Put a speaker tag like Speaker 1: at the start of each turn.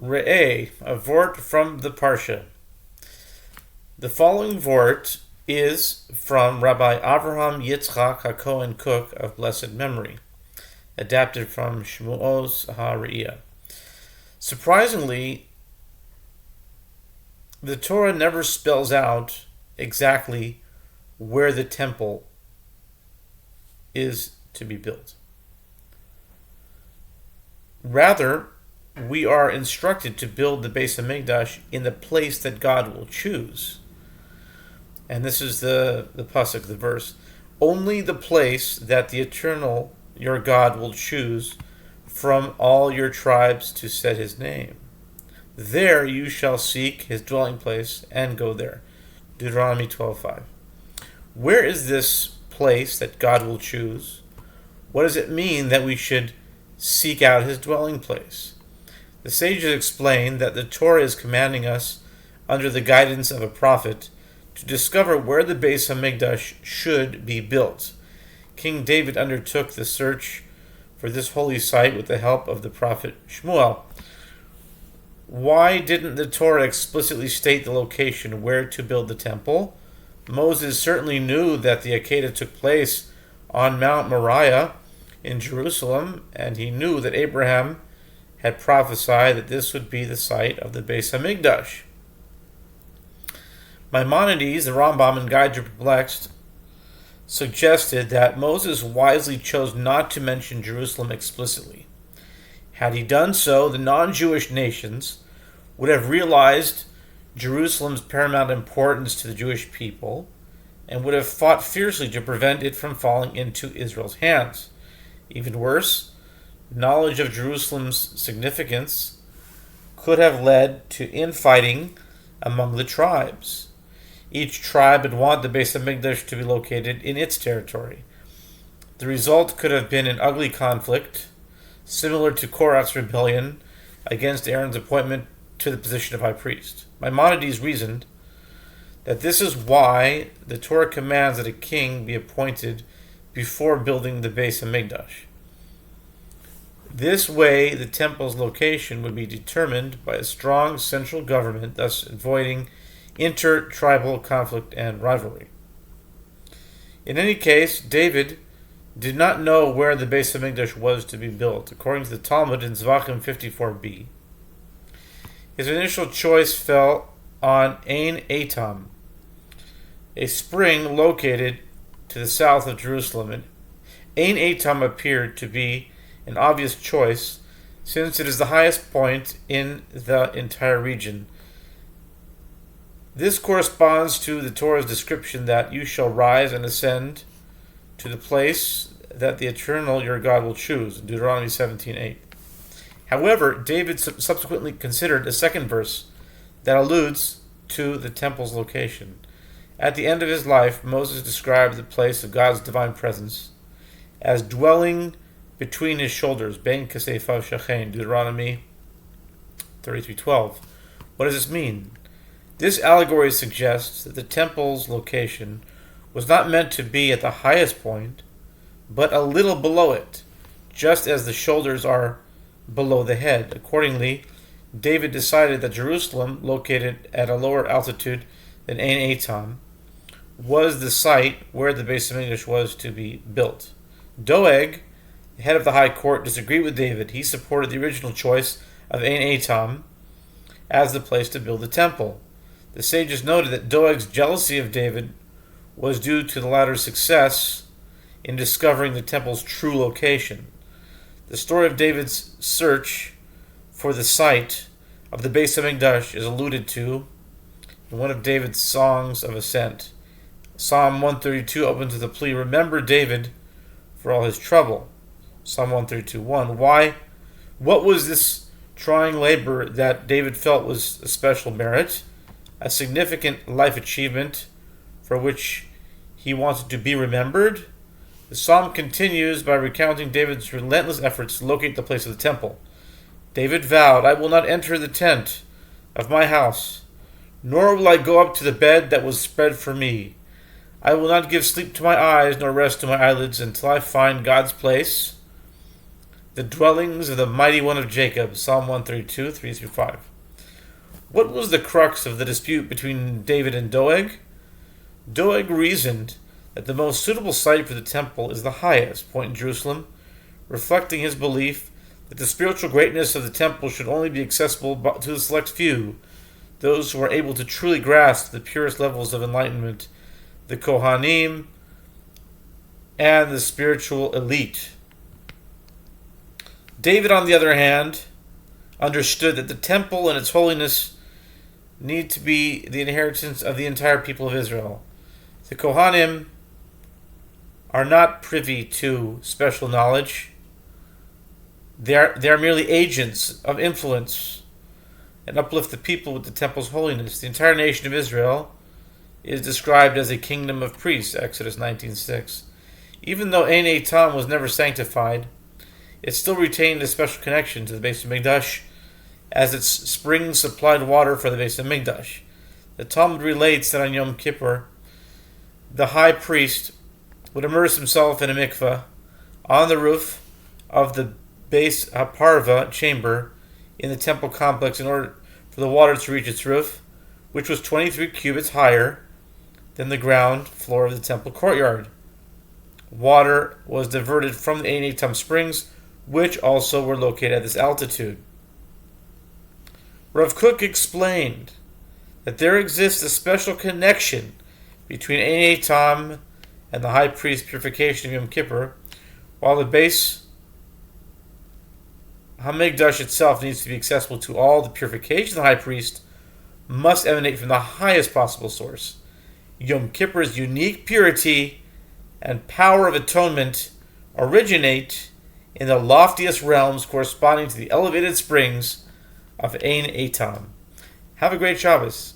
Speaker 1: Re'eh, a vort from the Parshah. The following vort is from Rabbi Avraham Yitzchak HaKohen Cook of blessed memory, adapted from Shmuos HaRe'iyah. Surprisingly, the Torah never spells out exactly where the temple is to be built. Rather, we are instructed to build the Beis HaMikdash in the place that God will choose. And this is the pasuk, the verse. Only the place that the Eternal, your God, will choose from all your tribes to set his name. There you shall seek his dwelling place and go there. Deuteronomy 12:5. Where is this place that God will choose? What does it mean that we should seek out his dwelling place? The sages explain that the Torah is commanding us, under the guidance of a prophet, to discover where the Beis HaMikdash should be built. King David undertook the search for this holy site with the help of the prophet Shmuel. Why didn't the Torah explicitly state the location where to build the temple? Moses certainly knew that the Akedah took place on Mount Moriah in Jerusalem, and he knew that Abraham had prophesied that this would be the site of the Beis HaMikdash. Maimonides, the Rambam in Guide to Perplexed, suggested that Moses wisely chose not to mention Jerusalem explicitly. Had he done so, the non-Jewish nations would have realized Jerusalem's paramount importance to the Jewish people and would have fought fiercely to prevent it from falling into Israel's hands. Even worse, knowledge of Jerusalem's significance could have led to infighting among the tribes. Each tribe would want the Beis HaMikdash to be located in its territory. The result could have been an ugly conflict, similar to Korach's rebellion against Aaron's appointment to the position of high priest. Maimonides reasoned that this is why the Torah commands that a king be appointed before building the Beis HaMikdash. This way, the temple's location would be determined by a strong central government, thus avoiding inter-tribal conflict and rivalry. In any case, David did not know where the Beis HaMikdash was to be built. According to the Talmud in Zvachim 54b, his initial choice fell on Ein Etam, a spring located to the south of Jerusalem. And Ein Etam appeared to be an obvious choice, since it is the highest point in the entire region. This corresponds to the Torah's description that you shall rise and ascend to the place that the Eternal your God will choose, Deuteronomy 17:8. However, David subsequently considered a second verse that alludes to the temple's location. At the end of his life, Moses described the place of God's divine presence as dwelling between his shoulders, Ben Kasefav Shachen, Deuteronomy 33:12. What does this mean? This allegory suggests that the temple's location was not meant to be at the highest point, but a little below it, just as the shoulders are below the head. Accordingly, David decided that Jerusalem, located at a lower altitude than Ein Etam, was the site where the Beis HaMikdash was to be built. Doeg, the head of the high court, disagreed with David. He supported the original choice of Ein Etam as the place to build the temple. The sages noted that Doeg's jealousy of David was due to the latter's success in discovering the temple's true location. The story of David's search for the site of the Beis HaMikdash is alluded to in one of David's songs of ascent. Psalm 132 opens with a plea, "Remember David for all his trouble." Psalm 132:1. Why? What was this trying labor that David felt was a special merit, a significant life achievement for which he wanted to be remembered? The psalm continues by recounting David's relentless efforts to locate the place of the temple. David vowed, "I will not enter the tent of my house, nor will I go up to the bed that was spread for me. I will not give sleep to my eyes, nor rest to my eyelids, until I find God's place, the dwellings of the mighty one of Jacob. Psalm 132, 3-5. What was the crux of the dispute between David and Doeg? Doeg reasoned that the most suitable site for the temple is the highest point in Jerusalem, reflecting his belief that the spiritual greatness of the temple should only be accessible to the select few, those who are able to truly grasp the purest levels of enlightenment, the Kohanim, and the spiritual elite. David, on the other hand, understood that the temple and its holiness need to be the inheritance of the entire people of Israel. The Kohanim are not privy to special knowledge. They are merely agents of influence and uplift the people with the temple's holiness. The entire nation of Israel is described as a kingdom of priests, Exodus 19:6. Even though Ein Eitam was never sanctified, it still retained a special connection to the Beis Hamikdash, as its springs supplied water for the Beis Hamikdash. The Talmud relates that on Yom Kippur, the high priest would immerse himself in a mikveh on the roof of the Beis HaParva chamber in the temple complex in order for the water to reach its roof, which was 23 cubits higher than the ground floor of the temple courtyard. Water was diverted from the Ein Eitam springs, which also were located at this altitude. Rav Kook explained that there exists a special connection between Ein Eitam and the high priest's purification of Yom Kippur, while the Beis Hamikdash itself needs to be accessible to all. The purification of the high priest must emanate from the highest possible source. Yom Kippur's unique purity and power of atonement originate in the loftiest realms corresponding to the elevated springs of Ein Eitam. Have a great Shabbos.